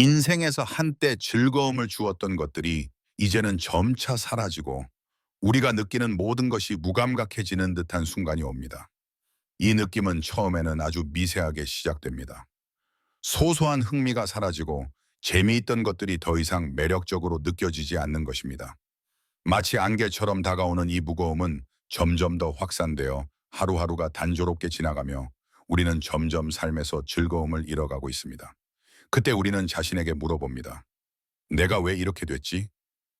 인생에서 한때 즐거움을 주었던 것들이 이제는 점차 사라지고 우리가 느끼는 모든 것이 무감각해지는 듯한 순간이 옵니다. 이 느낌은 처음에는 아주 미세하게 시작됩니다. 소소한 흥미가 사라지고 재미있던 것들이 더 이상 매력적으로 느껴지지 않는 것입니다. 마치 안개처럼 다가오는 이 무거움은 점점 더 확산되어 하루하루가 단조롭게 지나가며 우리는 점점 삶에서 즐거움을 잃어가고 있습니다. 그때 우리는 자신에게 물어봅니다. 내가 왜 이렇게 됐지?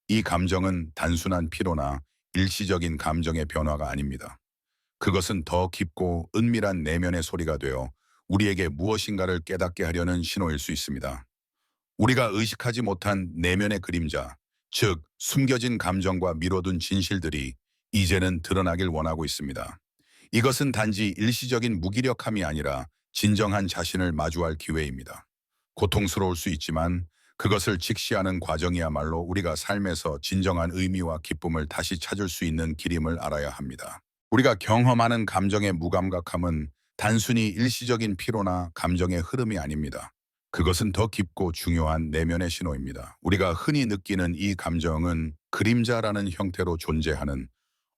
이 감정은 단순한 피로나 일시적인 감정의 변화가 아닙니다. 그것은 더 깊고 은밀한 내면의 소리가 되어 우리에게 무엇인가를 깨닫게 하려는 신호일 수 있습니다. 우리가 의식하지 못한 내면의 그림자, 즉 숨겨진 감정과 미뤄둔 진실들이 이제는 드러나길 원하고 있습니다. 이것은 단지 일시적인 무기력함이 아니라 진정한 자신을 마주할 기회입니다. 고통스러울 수 있지만 그것을 직시하는 과정이야말로 우리가 삶에서 진정한 의미와 기쁨을 다시 찾을 수 있는 길임을 알아야 합니다. 우리가 경험하는 감정의 무감각함은 단순히 일시적인 피로나 감정의 흐름이 아닙니다. 그것은 더 깊고 중요한 내면의 신호입니다. 우리가 흔히 느끼는 이 감정은 그림자라는 형태로 존재하는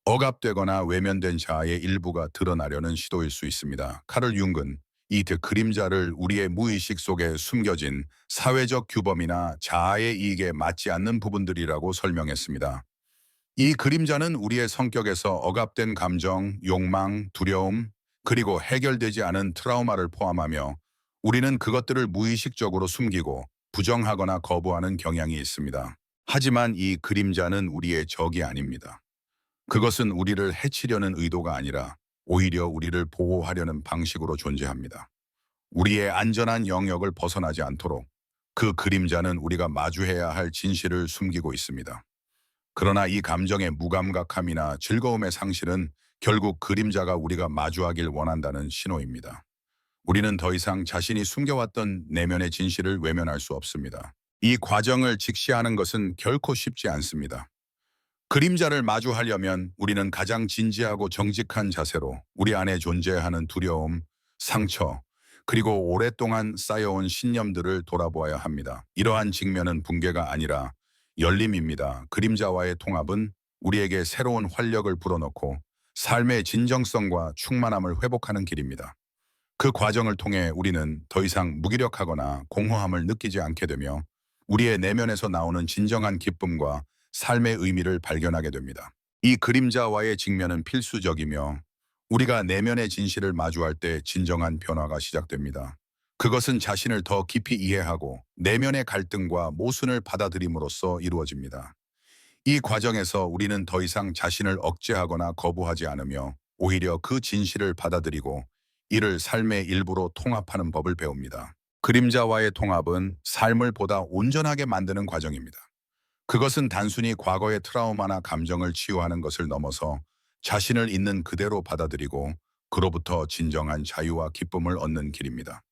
억압되거나 외면된 자아의 일부가 드러나려는 시도일 수 있습니다. 카를 융은 이 그림자를 우리의 무의식 속에 숨겨진 사회적 규범이나 자아의 이익에 맞지 않는 부분들이라고 설명했습니다. 이 그림자는 우리의 성격에서 억압된 감정, 욕망, 두려움, 그리고 해결되지 않은 트라우마를 포함하며 우리는 그것들을 무의식적으로 숨기고 부정하거나 거부하는 경향이 있습니다. 하지만 이 그림자는 우리의 적이 아닙니다. 그것은 우리를 해치려는 의도가 아니라 오히려 우리를 보호하려는 방식으로 존재합니다. 우리의 안전한 영역을 벗어나지 않도록 그 그림자는 우리가 마주해야 할 진실을 숨기고 있습니다. 그러나 이 감정의 무감각함이나 즐거움의 상실은 결국 그림자가 우리가 마주하길 원한다는 신호입니다. 우리는 더 이상 자신이 숨겨왔던 내면의 진실을 외면할 수 없습니다. 이 과정을 직시하는 것은 결코 쉽지 않습니다. 그림자를 마주하려면 우리는 가장 진지하고 정직한 자세로 우리 안에 존재하는 두려움, 상처, 그리고 오랫동안 쌓여온 신념들을 돌아보아야 합니다. 이러한 직면은 붕괴가 아니라 열림입니다. 그림자와의 통합은 우리에게 새로운 활력을 불어넣고 삶의 진정성과 충만함을 회복하는 길입니다. 그 과정을 통해 우리는 더 이상 무기력하거나 공허함을 느끼지 않게 되며 우리의 내면에서 나오는 진정한 기쁨과 삶의 의미를 발견하게 됩니다. 이 그림자와의 직면은 필수적이며 우리가 내면의 진실을 마주할 때 진정한 변화가 시작됩니다. 그것은 자신을 더 깊이 이해하고 내면의 갈등과 모순을 받아들임으로써 이루어집니다. 이 과정에서 우리는 더 이상 자신을 억제하거나 거부하지 않으며 오히려 그 진실을 받아들이고 이를 삶의 일부로 통합하는 법을 배웁니다. 그림자와의 통합은 삶을 보다 온전하게 만드는 과정입니다. 그것은 단순히 과거의 트라우마나 감정을 치유하는 것을 넘어서 자신을 있는 그대로 받아들이고 그로부터 진정한 자유와 기쁨을 얻는 길입니다.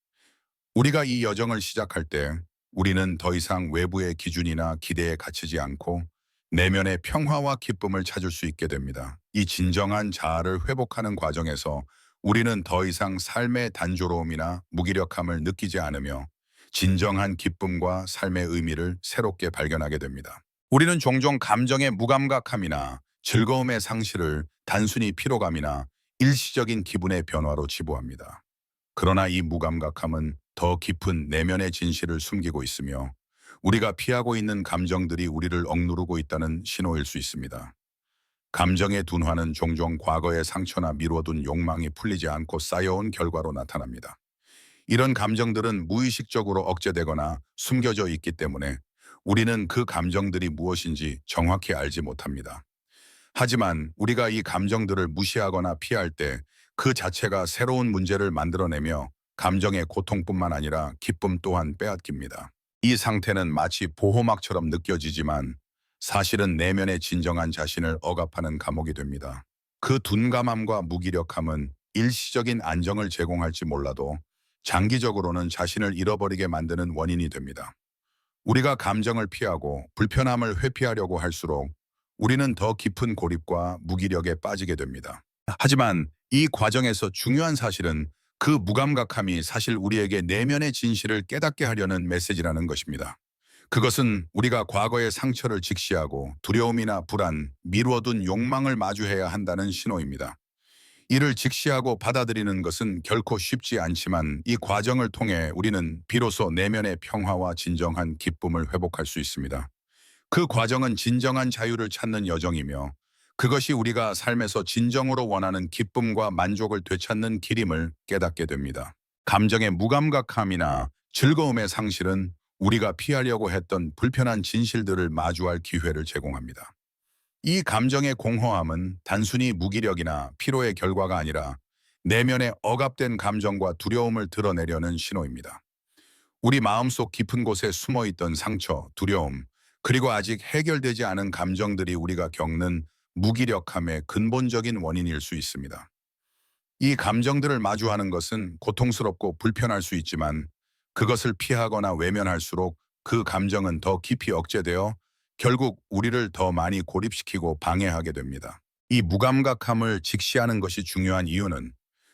우리가 이 여정을 시작할 때 우리는 더 이상 외부의 기준이나 기대에 갇히지 않고 내면의 평화와 기쁨을 찾을 수 있게 됩니다. 이 진정한 자아를 회복하는 과정에서 우리는 더 이상 삶의 단조로움이나 무기력함을 느끼지 않으며 진정한 기쁨과 삶의 의미를 새롭게 발견하게 됩니다. 우리는 종종 감정의 무감각함이나 즐거움의 상실을 단순히 피로감이나 일시적인 기분의 변화로 치부합니다. 그러나 이 무감각함은 더 깊은 내면의 진실을 숨기고 있으며 우리가 피하고 있는 감정들이 우리를 억누르고 있다는 신호일 수 있습니다. 감정의 둔화는 종종 과거의 상처나 미뤄둔 욕망이 풀리지 않고 쌓여온 결과로 나타납니다. 이런 감정들은 무의식적으로 억제되거나 숨겨져 있기 때문에 우리는 그 감정들이 무엇인지 정확히 알지 못합니다. 하지만 우리가 이 감정들을 무시하거나 피할 때 그 자체가 새로운 문제를 만들어내며 감정의 고통뿐만 아니라 기쁨 또한 빼앗깁니다. 이 상태는 마치 보호막처럼 느껴지지만 사실은 내면의 진정한 자신을 억압하는 감옥이 됩니다. 그 둔감함과 무기력함은 일시적인 안정을 제공할지 몰라도 장기적으로는 자신을 잃어버리게 만드는 원인이 됩니다. 우리가 감정을 피하고 불편함을 회피하려고 할수록 우리는 더 깊은 고립과 무기력에 빠지게 됩니다. 하지만 이 과정에서 중요한 사실은 그 무감각함이 사실 우리에게 내면의 진실을 깨닫게 하려는 메시지라는 것입니다. 그것은 우리가 과거의 상처를 직시하고 두려움이나 불안, 미루어둔 욕망을 마주해야 한다는 신호입니다. 이를 직시하고 받아들이는 것은 결코 쉽지 않지만 이 과정을 통해 우리는 비로소 내면의 평화와 진정한 기쁨을 회복할 수 있습니다. 그 과정은 진정한 자유를 찾는 여정이며 그것이 우리가 삶에서 진정으로 원하는 기쁨과 만족을 되찾는 길임을 깨닫게 됩니다. 감정의 무감각함이나 즐거움의 상실은 우리가 피하려고 했던 불편한 진실들을 마주할 기회를 제공합니다. 이 감정의 공허함은 단순히 무기력이나 피로의 결과가 아니라 내면의 억압된 감정과 두려움을 드러내려는 신호입니다. 우리 마음속 깊은 곳에 숨어있던 상처, 두려움, 그리고 아직 해결되지 않은 감정들이 우리가 겪는 무기력함의 근본적인 원인일 수 있습니다. 이 감정들을 마주하는 것은 고통스럽고 불편할 수 있지만 그것을 피하거나 외면할수록 그 감정은 더 깊이 억제되어 결국 우리를 더 많이 고립시키고 방해하게 됩니다. 이 무감각함을 직시하는 것이 중요한 이유는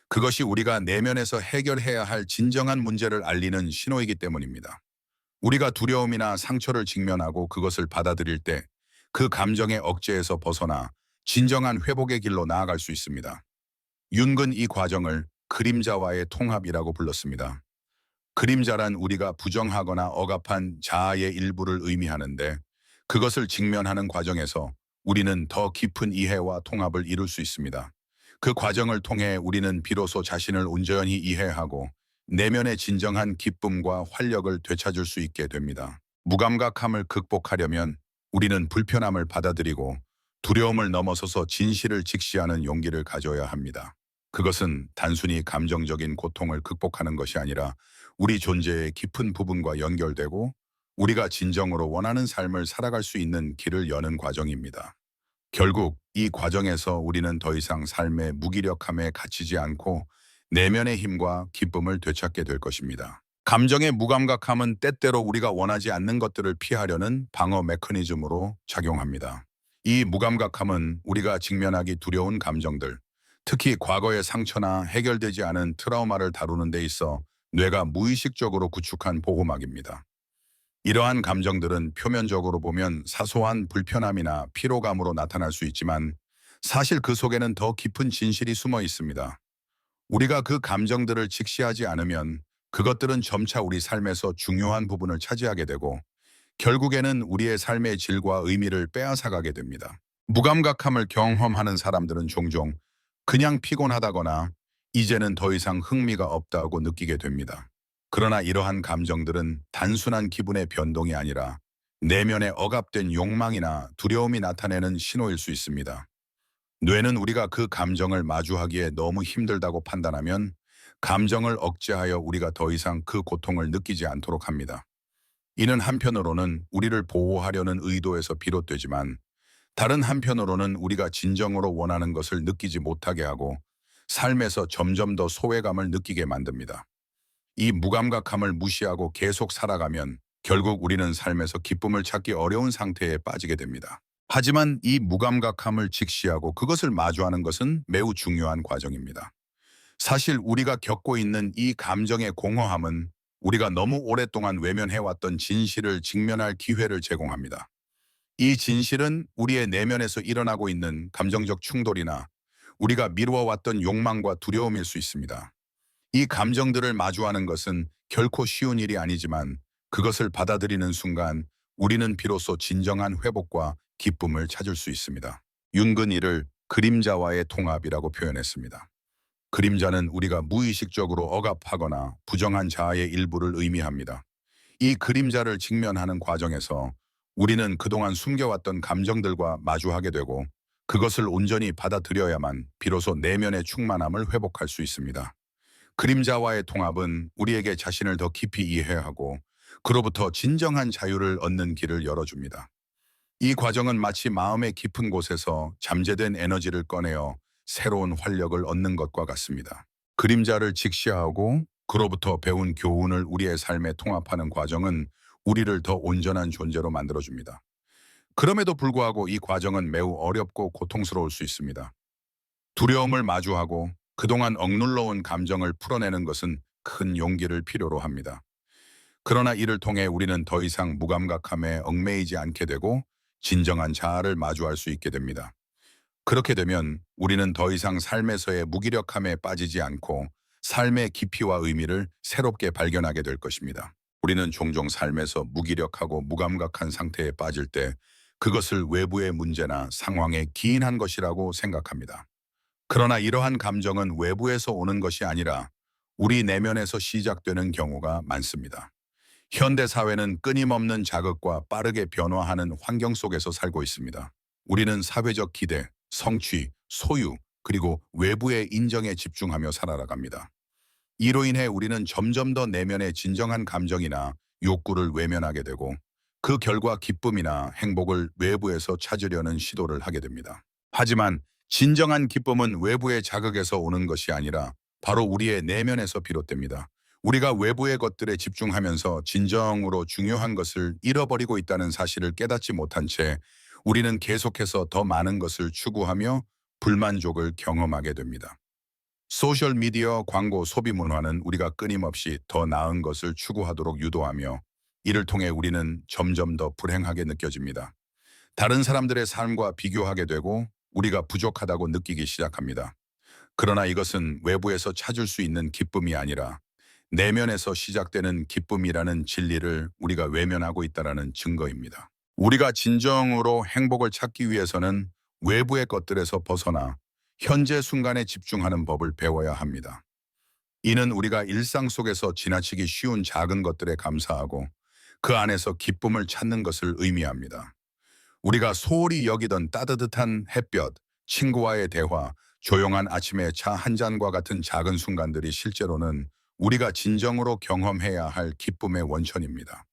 그것이 우리가 내면에서 해결해야 할 진정한 문제를 알리는 신호이기 때문입니다. 우리가 두려움이나 상처를 직면하고 그것을 받아들일 때 그 감정의 억제에서 벗어나 진정한 회복의 길로 나아갈 수 있습니다. 윤근 이 과정을 그림자와의 통합이라고 불렀습니다. 그림자란 우리가 부정하거나 억압한 자아의 일부를 의미하는데 그것을 직면하는 과정에서 우리는 더 깊은 이해와 통합을 이룰 수 있습니다. 그 과정을 통해 우리는 비로소 자신을 온전히 이해하고 내면의 진정한 기쁨과 활력을 되찾을 수 있게 됩니다. 무감각함을 극복하려면 우리는 불편함을 받아들이고 두려움을 넘어서서 진실을 직시하는 용기를 가져야 합니다. 그것은 단순히 감정적인 고통을 극복하는 것이 아니라 우리 존재의 깊은 부분과 연결되고 우리가 진정으로 원하는 삶을 살아갈 수 있는 길을 여는 과정입니다. 결국 이 과정에서 우리는 더 이상 삶의 무기력함에 갇히지 않고 내면의 힘과 기쁨을 되찾게 될 것입니다. 감정의 무감각함은 때때로 우리가 원하지 않는 것들을 피하려는 방어 메커니즘으로 작용합니다. 이 무감각함은 우리가 직면하기 두려운 감정들, 특히 과거의 상처나 해결되지 않은 트라우마를 다루는 데 있어 뇌가 무의식적으로 구축한 보호막입니다. 이러한 감정들은 표면적으로 보면 사소한 불편함이나 피로감으로 나타날 수 있지만 사실 그 속에는 더 깊은 진실이 숨어 있습니다. 우리가 그 감정들을 직시하지 않으면 그것들은 점차 우리 삶에서 중요한 부분을 차지하게 되고 결국에는 우리의 삶의 질과 의미를 빼앗아가게 됩니다. 무감각함을 경험하는 사람들은 종종 그냥 피곤하다거나 이제는 더 이상 흥미가 없다고 느끼게 됩니다. 그러나 이러한 감정들은 단순한 기분의 변동이 아니라 내면에 억압된 욕망이나 두려움이 나타내는 신호일 수 있습니다. 뇌는 우리가 그 감정을 마주하기에 너무 힘들다고 판단하면 감정을 억제하여 우리가 더 이상 그 고통을 느끼지 않도록 합니다. 이는 한편으로는 우리를 보호하려는 의도에서 비롯되지만 다른 한편으로는 우리가 진정으로 원하는 것을 느끼지 못하게 하고 삶에서 점점 더 소외감을 느끼게 만듭니다. 이 무감각함을 무시하고 계속 살아가면 결국 우리는 삶에서 기쁨을 찾기 어려운 상태에 빠지게 됩니다. 하지만 이 무감각함을 직시하고 그것을 마주하는 것은 매우 중요한 과정입니다. 사실 우리가 겪고 있는 이 감정의 공허함은 우리가 너무 오랫동안 외면해왔던 진실을 직면할 기회를 제공합니다. 이 진실은 우리의 내면에서 일어나고 있는 감정적 충돌이나 우리가 미루어왔던 욕망과 두려움일 수 있습니다. 이 감정들을 마주하는 것은 결코 쉬운 일이 아니지만 그것을 받아들이는 순간 우리는 비로소 진정한 회복과 기쁨을 찾을 수 있습니다. 윤근 이를 그림자와의 통합이라고 표현했습니다. 그림자는 우리가 무의식적으로 억압하거나 부정한 자아의 일부를 의미합니다. 이 그림자를 직면하는 과정에서 우리는 그동안 숨겨왔던 감정들과 마주하게 되고 그것을 온전히 받아들여야만 비로소 내면의 충만함을 회복할 수 있습니다. 그림자와의 통합은 우리에게 자신을 더 깊이 이해하고 그로부터 진정한 자유를 얻는 길을 열어줍니다. 이 과정은 마치 마음의 깊은 곳에서 잠재된 에너지를 꺼내어 새로운 활력을 얻는 것과 같습니다. 그림자를 직시하고 그로부터 배운 교훈을 우리의 삶에 통합하는 과정은 우리를 더 온전한 존재로 만들어줍니다. 그럼에도 불구하고 이 과정은 매우 어렵고 고통스러울 수 있습니다. 두려움을 마주하고 그동안 억눌러온 감정을 풀어내는 것은 큰 용기를 필요로 합니다. 그러나 이를 통해 우리는 더 이상 무감각함에 얽매이지 않게 되고 진정한 자아를 마주할 수 있게 됩니다. 그렇게 되면 우리는 더 이상 삶에서의 무기력함에 빠지지 않고 삶의 깊이와 의미를 새롭게 발견하게 될 것입니다. 우리는 종종 삶에서 무기력하고 무감각한 상태에 빠질 때 그것을 외부의 문제나 상황에 기인한 것이라고 생각합니다. 그러나 이러한 감정은 외부에서 오는 것이 아니라 우리 내면에서 시작되는 경우가 많습니다. 현대 사회는 끊임없는 자극과 빠르게 변화하는 환경 속에서 살고 있습니다. 우리는 사회적 기대, 성취, 소유, 그리고 외부의 인정에 집중하며 살아갑니다. 이로 인해 우리는 점점 더 내면의 진정한 감정이나 욕구를 외면하게 되고 그 결과 기쁨이나 행복을 외부에서 찾으려는 시도를 하게 됩니다. 하지만 진정한 기쁨은 외부의 자극에서 오는 것이 아니라 바로 우리의 내면에서 비롯됩니다. 우리가 외부의 것들에 집중하면서 진정으로 중요한 것을 잃어버리고 있다는 사실을 깨닫지 못한 채 우리는 계속해서 더 많은 것을 추구하며 불만족을 경험하게 됩니다. 소셜미디어, 광고, 소비 문화는 우리가 끊임없이 더 나은 것을 추구하도록 유도하며 이를 통해 우리는 점점 더 불행하게 느껴집니다. 다른 사람들의 삶과 비교하게 되고 우리가 부족하다고 느끼기 시작합니다. 그러나 이것은 외부에서 찾을 수 있는 기쁨이 아니라 내면에서 시작되는 기쁨이라는 진리를 우리가 외면하고 있다는 증거입니다. 우리가 진정으로 행복을 찾기 위해서는 외부의 것들에서 벗어나 현재 순간에 집중하는 법을 배워야 합니다. 이는 우리가 일상 속에서 지나치기 쉬운 작은 것들에 감사하고 그 안에서 기쁨을 찾는 것을 의미합니다. 우리가 소홀히 여기던 따뜻한 햇볕, 친구와의 대화, 조용한 아침에 차 한 잔과 같은 작은 순간들이 실제로는 우리가 진정으로 경험해야 할 기쁨의 원천입니다.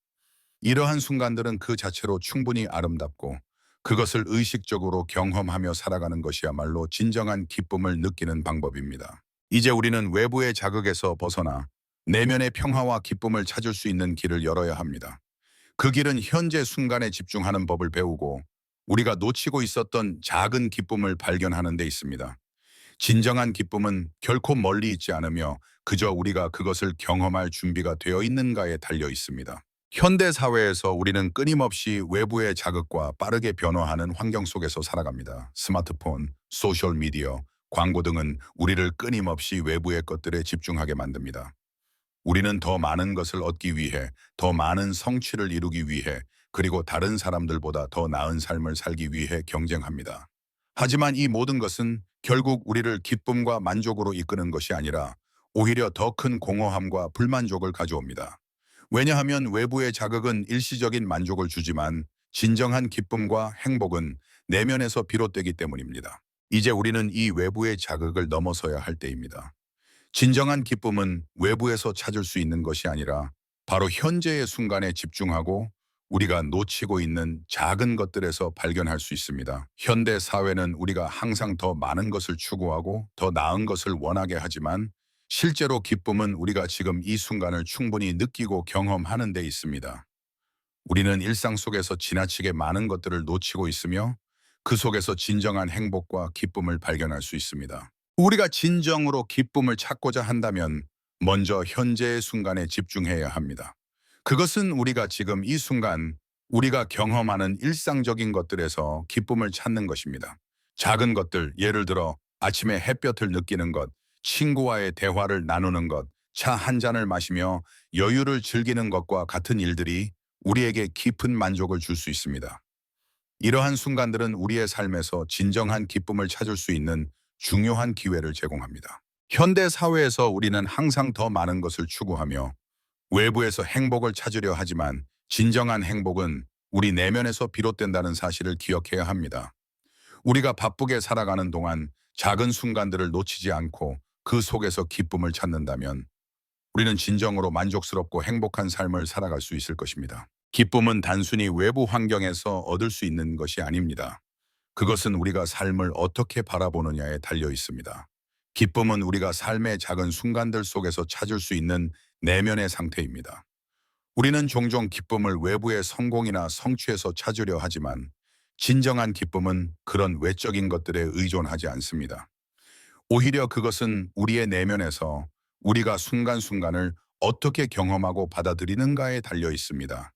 이러한 순간들은 그 자체로 충분히 아름답고 그것을 의식적으로 경험하며 살아가는 것이야말로 진정한 기쁨을 느끼는 방법입니다. 이제 우리는 외부의 자극에서 벗어나 내면의 평화와 기쁨을 찾을 수 있는 길을 열어야 합니다. 그 길은 현재 순간에 집중하는 법을 배우고 우리가 놓치고 있었던 작은 기쁨을 발견하는 데 있습니다. 진정한 기쁨은 결코 멀리 있지 않으며 그저 우리가 그것을 경험할 준비가 되어 있는가에 달려 있습니다. 현대 사회에서 우리는 끊임없이 외부의 자극과 빠르게 변화하는 환경 속에서 살아갑니다. 스마트폰, 소셜미디어, 광고 등은 우리를 끊임없이 외부의 것들에 집중하게 만듭니다. 우리는 더 많은 것을 얻기 위해, 더 많은 성취를 이루기 위해, 그리고 다른 사람들보다 더 나은 삶을 살기 위해 경쟁합니다. 하지만 이 모든 것은 결국 우리를 기쁨과 만족으로 이끄는 것이 아니라 오히려 더 큰 공허함과 불만족을 가져옵니다. 왜냐하면 외부의 자극은 일시적인 만족을 주지만 진정한 기쁨과 행복은 내면에서 비롯되기 때문입니다. 이제 우리는 이 외부의 자극을 넘어서야 할 때입니다. 진정한 기쁨은 외부에서 찾을 수 있는 것이 아니라 바로 현재의 순간에 집중하고 우리가 놓치고 있는 작은 것들에서 발견할 수 있습니다. 현대 사회는 우리가 항상 더 많은 것을 추구하고 더 나은 것을 원하게 하지만 실제로 기쁨은 우리가 지금 이 순간을 충분히 느끼고 경험하는 데 있습니다. 우리는 일상 속에서 지나치게 많은 것들을 놓치고 있으며 그 속에서 진정한 행복과 기쁨을 발견할 수 있습니다. 우리가 진정으로 기쁨을 찾고자 한다면 먼저 현재의 순간에 집중해야 합니다. 그것은 우리가 지금 이 순간 우리가 경험하는 일상적인 것들에서 기쁨을 찾는 것입니다. 작은 것들, 예를 들어 아침에 햇볕을 느끼는 것, 친구와의 대화를 나누는 것, 차 한 잔을 마시며 여유를 즐기는 것과 같은 일들이 우리에게 깊은 만족을 줄 수 있습니다. 이러한 순간들은 우리의 삶에서 진정한 기쁨을 찾을 수 있는 중요한 기회를 제공합니다. 현대 사회에서 우리는 항상 더 많은 것을 추구하며 외부에서 행복을 찾으려 하지만 진정한 행복은 우리 내면에서 비롯된다는 사실을 기억해야 합니다. 우리가 바쁘게 살아가는 동안 작은 순간들을 놓치지 않고 그 속에서 기쁨을 찾는다면 우리는 진정으로 만족스럽고 행복한 삶을 살아갈 수 있을 것입니다. 기쁨은 단순히 외부 환경에서 얻을 수 있는 것이 아닙니다. 그것은 우리가 삶을 어떻게 바라보느냐에 달려 있습니다. 기쁨은 우리가 삶의 작은 순간들 속에서 찾을 수 있는 내면의 상태입니다. 우리는 종종 기쁨을 외부의 성공이나 성취에서 찾으려 하지만 진정한 기쁨은 그런 외적인 것들에 의존하지 않습니다. 오히려 그것은 우리의 내면에서 우리가 순간순간을 어떻게 경험하고 받아들이는가에 달려 있습니다.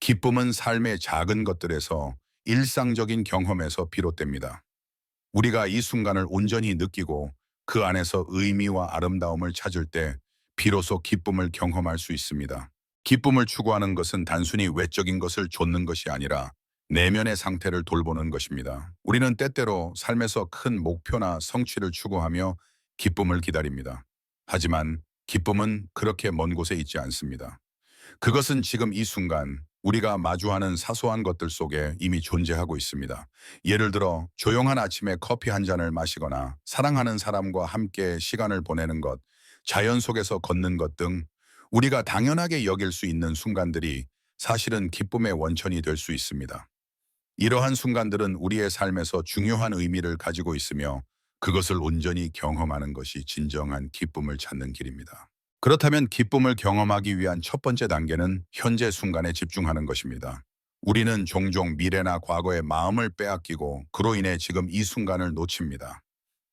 기쁨은 삶의 작은 것들에서 일상적인 경험에서 비롯됩니다. 우리가 이 순간을 온전히 느끼고 그 안에서 의미와 아름다움을 찾을 때 비로소 기쁨을 경험할 수 있습니다. 기쁨을 추구하는 것은 단순히 외적인 것을 좇는 것이 아니라 내면의 상태를 돌보는 것입니다. 우리는 때때로 삶에서 큰 목표나 성취를 추구하며 기쁨을 기다립니다. 하지만 기쁨은 그렇게 먼 곳에 있지 않습니다. 그것은 지금 이 순간 우리가 마주하는 사소한 것들 속에 이미 존재하고 있습니다. 예를 들어 조용한 아침에 커피 한 잔을 마시거나 사랑하는 사람과 함께 시간을 보내는 것, 자연 속에서 걷는 것 등 우리가 당연하게 여길 수 있는 순간들이 사실은 기쁨의 원천이 될 수 있습니다. 이러한 순간들은 우리의 삶에서 중요한 의미를 가지고 있으며 그것을 온전히 경험하는 것이 진정한 기쁨을 찾는 길입니다. 그렇다면 기쁨을 경험하기 위한 첫 번째 단계는 현재 순간에 집중하는 것입니다. 우리는 종종 미래나 과거의 마음을 빼앗기고 그로 인해 지금 이 순간을 놓칩니다.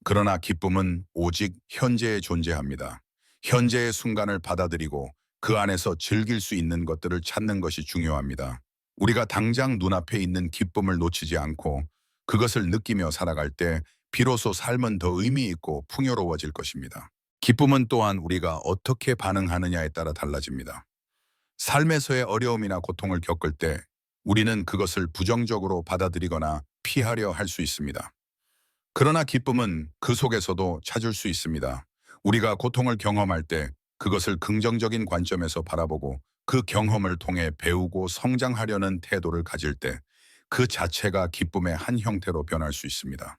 그러나 기쁨은 오직 현재에 존재합니다. 현재의 순간을 받아들이고 그 안에서 즐길 수 있는 것들을 찾는 것이 중요합니다. 우리가 당장 눈앞에 있는 기쁨을 놓치지 않고 그것을 느끼며 살아갈 때 비로소 삶은 더 의미 있고 풍요로워질 것입니다. 기쁨은 또한 우리가 어떻게 반응하느냐에 따라 달라집니다. 삶에서의 어려움이나 고통을 겪을 때 우리는 그것을 부정적으로 받아들이거나 피하려 할 수 있습니다. 그러나 기쁨은 그 속에서도 찾을 수 있습니다. 우리가 고통을 경험할 때 그것을 긍정적인 관점에서 바라보고 그 경험을 통해 배우고 성장하려는 태도를 가질 때 그 자체가 기쁨의 한 형태로 변할 수 있습니다.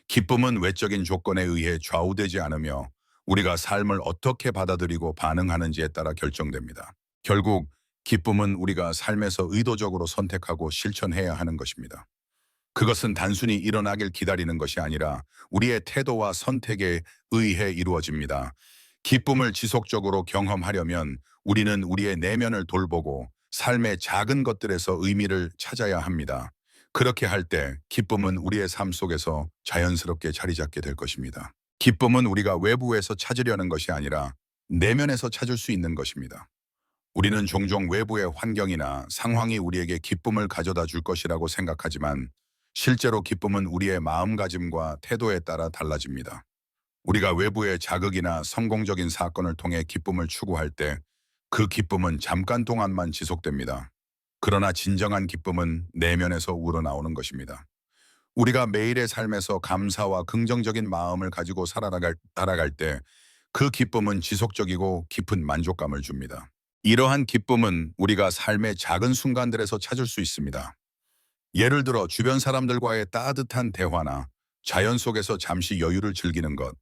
기쁨은 외적인 조건에 의해 좌우되지 않으며 우리가 삶을 어떻게 받아들이고 반응하는지에 따라 결정됩니다. 결국 기쁨은 우리가 삶에서 의도적으로 선택하고 실천해야 하는 것입니다. 그것은 단순히 일어나길 기다리는 것이 아니라 우리의 태도와 선택에 의해 이루어집니다. 기쁨을 지속적으로 경험하려면 우리는 우리의 내면을 돌보고 삶의 작은 것들에서 의미를 찾아야 합니다. 그렇게 할 때 기쁨은 우리의 삶 속에서 자연스럽게 자리 잡게 될 것입니다. 기쁨은 우리가 외부에서 찾으려는 것이 아니라 내면에서 찾을 수 있는 것입니다. 우리는 종종 외부의 환경이나 상황이 우리에게 기쁨을 가져다 줄 것이라고 생각하지만 실제로 기쁨은 우리의 마음가짐과 태도에 따라 달라집니다. 우리가 외부의 자극이나 성공적인 사건을 통해 기쁨을 추구할 때 그 기쁨은 잠깐 동안만 지속됩니다. 그러나 진정한 기쁨은 내면에서 우러나오는 것입니다. 우리가 매일의 삶에서 감사와 긍정적인 마음을 가지고 살아갈 때 그 기쁨은 지속적이고 깊은 만족감을 줍니다. 이러한 기쁨은 우리가 삶의 작은 순간들에서 찾을 수 있습니다. 예를 들어 주변 사람들과의 따뜻한 대화나 자연 속에서 잠시 여유를 즐기는 것,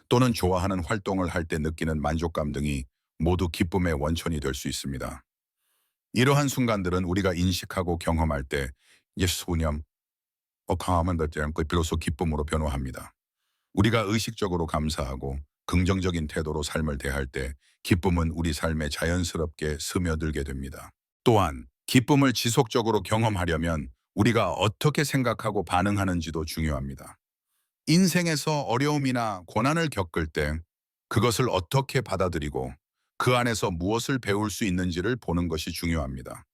또는 좋아하는 활동을 할 때 느끼는 만족감 등이 모두 기쁨의 원천이 될 수 있습니다. 이러한 순간들은 우리가 인식하고 경험할 때 예수님, 강함은 닿지 않고 비로소 기쁨으로 변화합니다. 우리가 의식적으로 감사하고 긍정적인 태도로 삶을 대할 때 기쁨은 우리 삶에 자연스럽게 스며들게 됩니다. 또한 기쁨을 지속적으로 경험하려면 우리가 어떻게 생각하고 반응하는지도 중요합니다. 인생에서 어려움이나 고난을 겪을 때 그것을 어떻게 받아들이고 그 안에서 무엇을 배울 수 있는지를 보는 것이 중요합니다.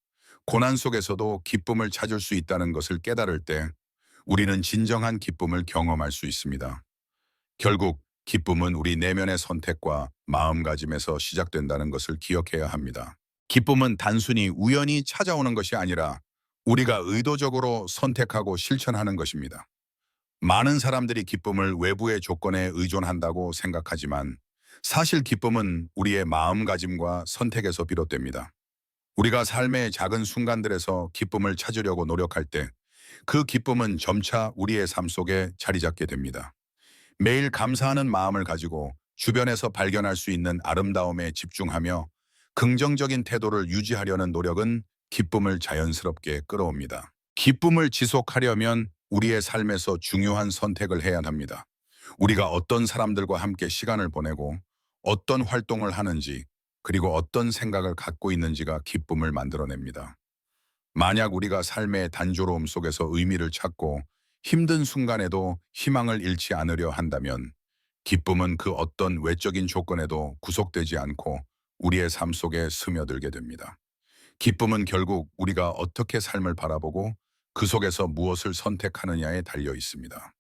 고난 속에서도 기쁨을 찾을 수 있다는 것을 깨달을 때 우리는 진정한 기쁨을 경험할 수 있습니다. 결국 기쁨은 우리 내면의 선택과 마음가짐에서 시작된다는 것을 기억해야 합니다. 기쁨은 단순히 우연히 찾아오는 것이 아니라 우리가 의도적으로 선택하고 실천하는 것입니다. 많은 사람들이 기쁨을 외부의 조건에 의존한다고 생각하지만 사실 기쁨은 우리의 마음가짐과 선택에서 비롯됩니다. 우리가 삶의 작은 순간들에서 기쁨을 찾으려고 노력할 때 그 기쁨은 점차 우리의 삶 속에 자리 잡게 됩니다. 매일 감사하는 마음을 가지고 주변에서 발견할 수 있는 아름다움에 집중하며 긍정적인 태도를 유지하려는 노력은 기쁨을 자연스럽게 끌어옵니다. 기쁨을 지속하려면 우리의 삶에서 중요한 선택을 해야 합니다. 우리가 어떤 사람들과 함께 시간을 보내고 어떤 활동을 하는지 그리고 어떤 생각을 갖고 있는지가 기쁨을 만들어냅니다. 만약 우리가 삶의 단조로움 속에서 의미를 찾고 힘든 순간에도 희망을 잃지 않으려 한다면 기쁨은 그 어떤 외적인 조건에도 구속되지 않고 우리의 삶 속에 스며들게 됩니다. 기쁨은 결국 우리가 어떻게 삶을 바라보고 그 속에서 무엇을 선택하느냐에 달려 있습니다.